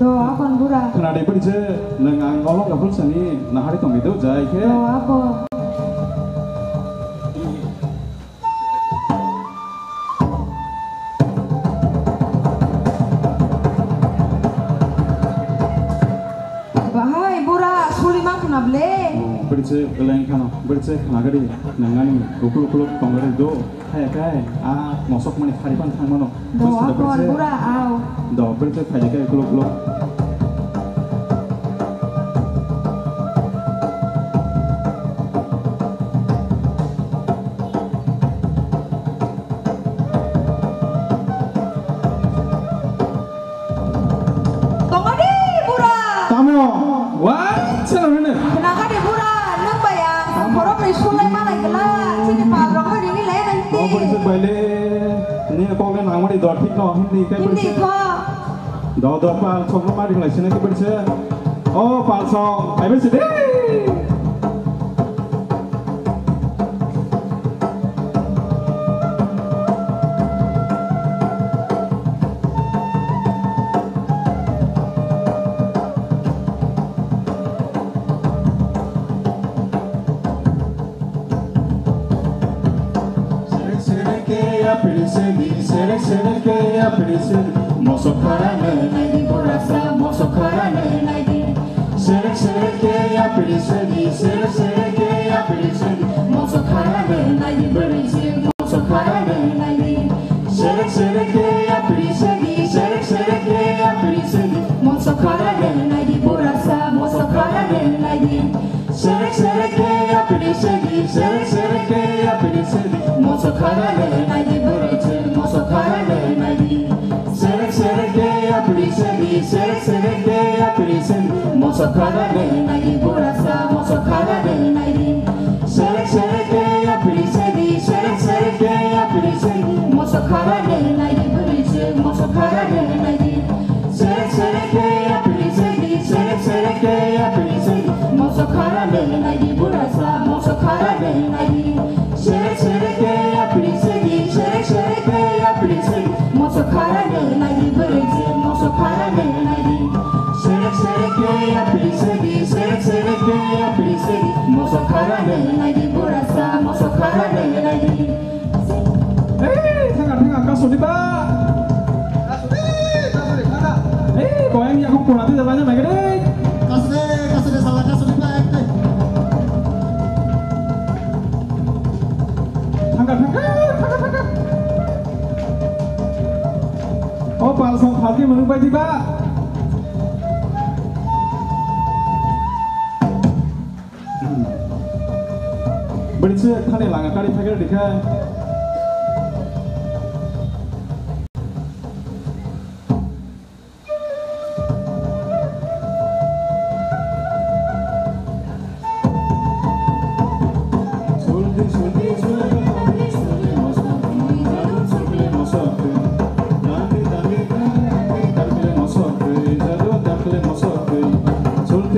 Do apon pura. Kena deh beri je, nengang ngolong gak full seni, nah hari tong itu jai ke. Do apa? Bahai pura, suli mak kena beli. Beri je, beleng kano, beri je kena gadi, nengang gukul tong gadi do, kayak ngosok mani hari pan tang mano. Do apon pura, au. Do beri je kayak gukul. Wah, siapa ini? Kenapa deh pura, neng bayang, orang beli sulai mana gelas, sini padrong kau ini lain nanti. Oh, beri balik, ini kau kan nama di dortik no, hindi kayak beri. Hindi kok. Do pal, sok rumah di Malaysia ni beri. Oh, pal sok, ayo beri deh. Mosok karane naidi borasa, mosok karane naidi. Serek ke ya pirisedi, serek ke ya pirisedi. Mosok karane naidi berisi, mosok karane naidi. Serek ke ya pirisedi, serek ke ya pirisedi. Mosok karane naidi borasa, mosok karane naidi. Serek ke ya pirisedi, serek ke ya pirisedi. Mosok karane naidi berisi, mosok karane naidi. Serek ke ya pirisedi, serek ke ya pirisedi. Mosok karane naidi borasa, mosok karane naidi. Serek ke ya pirisedi, serek ke ya pirisedi. Mosok karane naidi berisi, mosok karane naidi. Serek ke ya pirisedi, serek ke ya pirisedi. Mosok karane naidi borasa, mosok karane naidi. Serek ke ya pirisedi, serek ke ya pirisedi. Mosok karane naidi berisi, mosok karane naidi. Serek ke ya pirisedi, serek ke ya pirisedi. Mosok karane naidi borasa, mosok karane naidi. Tengah kasut ba? Kau yang aku pun nanti jalannya naik deh. Kasih salah kasih di baik deh. Tangkap. Oh, palsong hati menumpai tiba. Berisi kane langgar kali pakai dikai.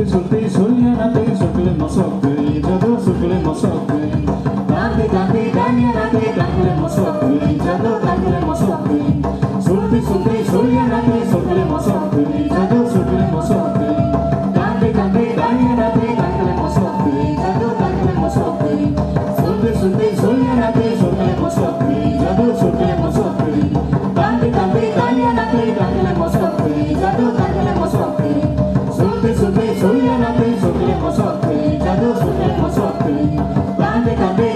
Sulti sulnya nanti sulkile mosokte, jadu sulkile mosokte. Tanti danya nanti dankile mosokte, jadu dankile mosokte. Sulti sulnya nanti sulkile mosokte, jadu sulkile mosokte. Tanti danya nanti dankile mosokte, jadu dankile mosokte. Sulti sulnya nanti sulkile mosokte, jadu sulkile mosokte. Tanti danya nanti dankile mosokte, jadu dankile mosokte. Sulti sulnya nanti sulkile mosokte, jadu sulkile mosokte. Tanti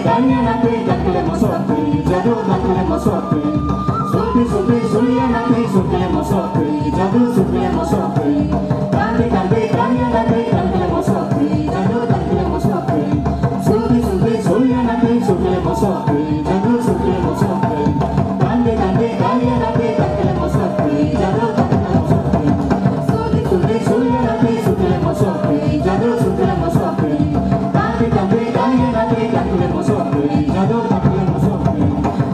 danya nanti dankile mosokte, jadu dankile mosokte. Sulti sulnya nanti sulkile mosokte, jadu sulkile mosokte. Tanti danya nanti dankile mosokte, jadu dankile mosokte. Sulti sulnya nanti sulkile mosokte, jadu sulkile mosokte. Tanti danya nanti dankile mosokte, jadu dankile mosokte. Sulti sulnya nanti sulkile mosokte, jadu sulkile mosokte. Tanti danya nanti dankile mosokte, jadu dankile mosokte.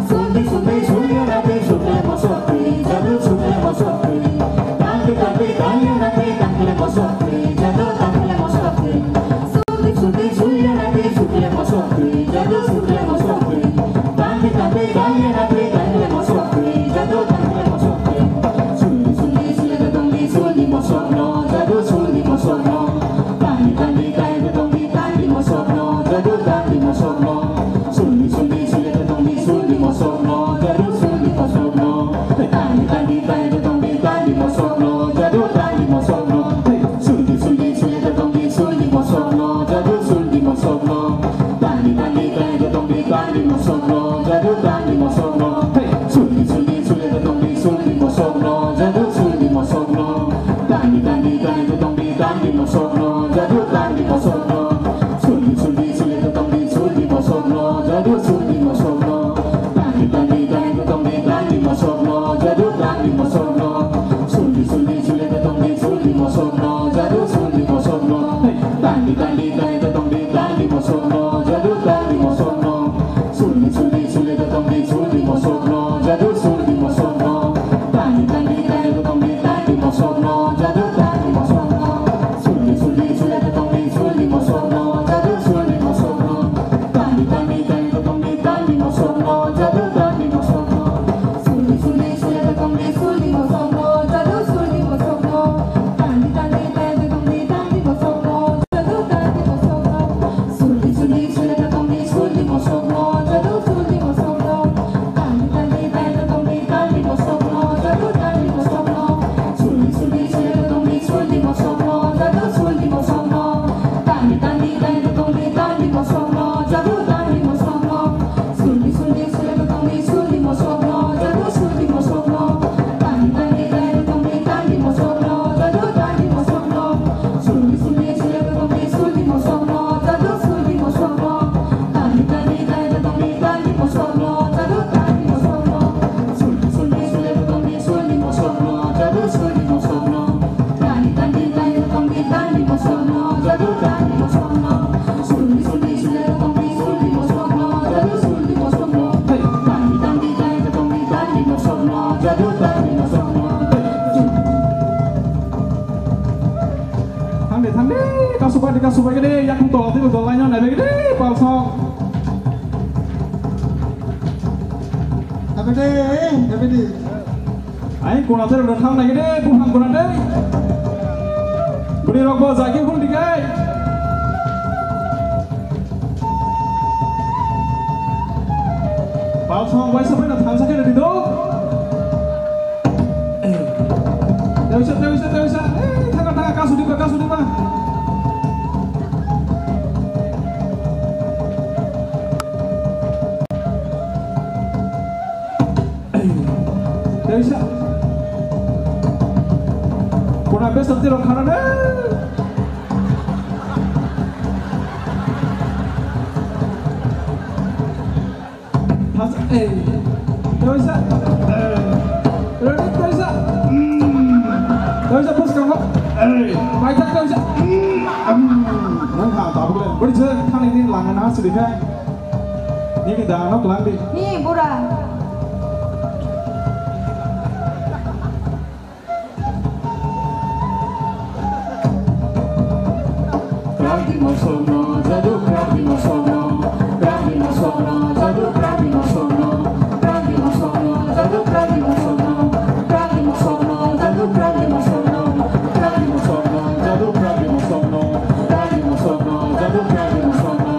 Sulti sulnya nanti sulkile mosokte, jadu sulkile mosokte. Tanti danya nanti dankile mosokte, jadu dankile mosokte. Sulti sulnya nanti sulkile mosokte, jadu sulkile mosokte. Tanti danya nanti dankile mosokte, jadu dankile mosokte. Sulli sulli sulli sulli mosokte. supaya gede yang tol itu tol lainnya naik gede palsong. Tapi deh. Ayo kuna ter udah tahu naik gede bukan kuna deh. Beri rokok zakir pun dikai. Palsong baik sampai nak tangsa ke dari itu. Tidak bisa. Tengah kasu di mah. Tidak bisa. Kuna besok tidak karena deh. Tidak bisa. Tidak bisa pas kamu. Baik tak bisa. Nah, tak boleh. Beri je, kan ini langan nasi deh. Ini kita anak lagi. Nih, Bura. Krabby mosono, jadu krabby mosono, krabby mosono, jadu krabby mosono, krabby mosono, jadu krabby mosono, krabby mosono, jadu krabby mosono, krabby mosono, jadu krabby mosono, krabby mosono, jadu krabby mosono,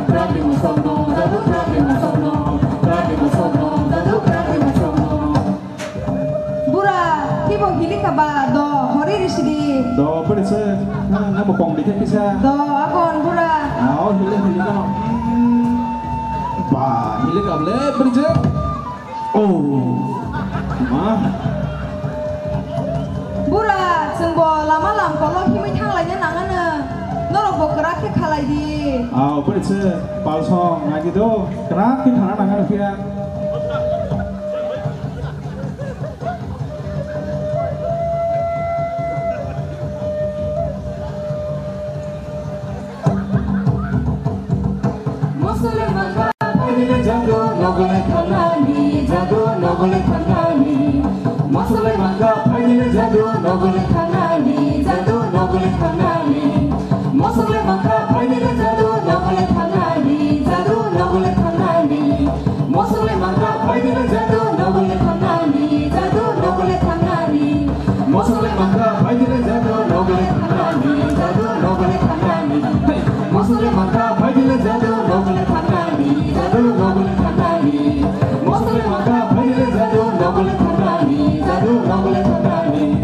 krabby mosono, jadu krabby mosono, krabby mosono, jadu krabby mosono. Bura, kibo hiling kaba do hori risidi. Do beri je, nama pong dikit bisa. Do akon Bura. Oh, hilang kan. Bah, hilang apa le berje? Oh, mah. Bura, sengbo lama kalau himi thang lainnya nangane. Norok bokerak ke kalai di. Oh, berje. Palsong, nah gitu. Kenapa kita nangan dia? Jago nogole kanani, jago nogole kanani. Masole mangga pagile jago nogole kanani, jago nogole kanani. Masole mangga pagile jago nogole kanani, jago nogole kanani. Masole mangga pagile jago nogole kanani, jago nogole kanani. Masole mangga pagile jago nogole kanani, jago nogole kanani. Masole mangga pagile jago nogole kanani, jago nogole kanani. Masole mangga pagile jago nogole kanani, jago nogole kanani.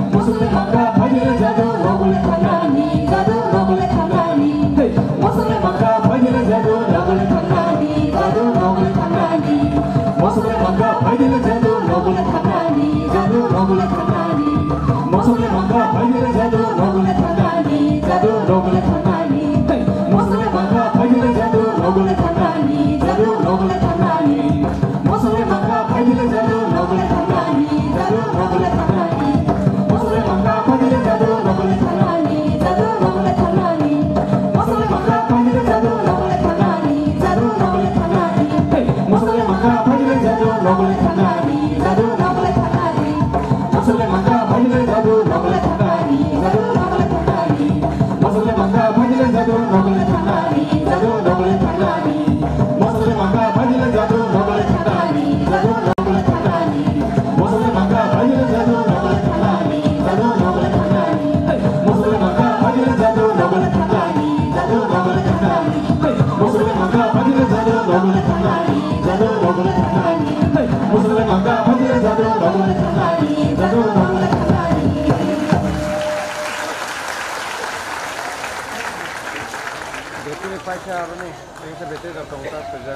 Masole mangga pagile jago nogole kanani, jago nogole kanani. Masole mangga pagile jago nogole kanani, jago nogole kanani. Masole mangga pagile jago nogole kanani, jago nogole kanani. Masole mangga pagile jago nogole kanani, jago nogole kanani. Masole mangga pagile jago nogole kanani, jago nogole kanani. Masole mangga pagile jago nogole kanani, jago nogole kanani. Masole mangga pagile jago nogole kanani, jago nogole kanani. Masole mangga pagile jago nogole kanani, jago nogole kanani. Masole mangga pagile jago nogole kanani, jago nogole kanani. Masole mangga pagile jago nogole kanani, jago nogole kanani. Masole mangga pagile jago nogole kanani, jago nogole kanani. Masole mangga pagile jago nogole kanani, jago nogole kanani. Masole mangga pagile jago nogole kanani, jago nogole kanani. Masole mangga pagile jago nogole kanani, jago nogole kanani. Masole mangga pagile jago nogole kanani, jago nogole kanani. Masole mangga pagile jago nogole kanani, jago nogole kanani. Betulnya pacar nih, yang sebetul datang tak saja.